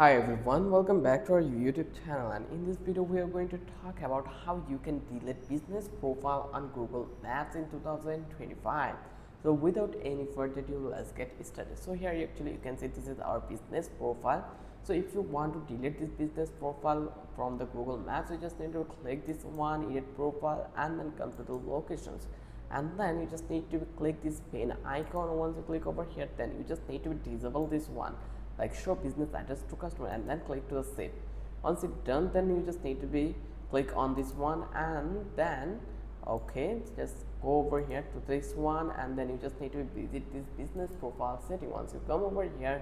Hi everyone, welcome back to our YouTube channel, and in this video we are going to talk about how you can delete business profile on Google Maps in 2025. So without any further ado, let's get started. So here you can see this is our business profile. So if you want to delete this business profile from the Google Maps, you just need to click this one, edit profile, and then come to the locations. And then you just need to click this pen icon. Once you click over here, then you just need to disable this one, like show business address to customer, and then click to the save. Once it's done, then you just need to be click on this one, and then okay, just go over here to this one, and then you just need to visit this business profile setting. Once you come over here,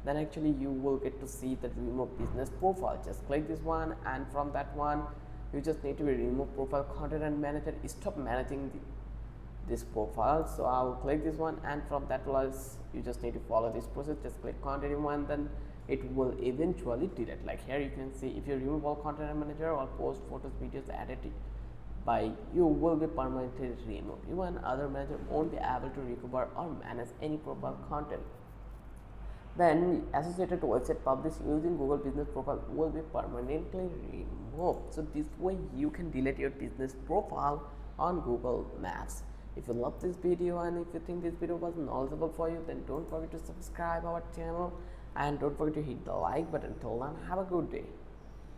then actually you will get to see the remove business profile. Just click this one, and from that one you just need to remove profile content and manager, stop managing this profile. So I'll click this one, and from that was you just need to follow this process. Just click continue, and then it will eventually delete. Like here you can see, if you remove all content manager or post photos videos added by you will be permanently removed. Even other manager won't be able to recover or manage any profile content. Then associated website published using Google Business Profile will be permanently removed. So this way you can delete your business profile on Google Maps. If you love this video and if you think this video was knowledgeable for you, then don't forget to subscribe our channel and don't forget to hit the like button. Till then, have a good day.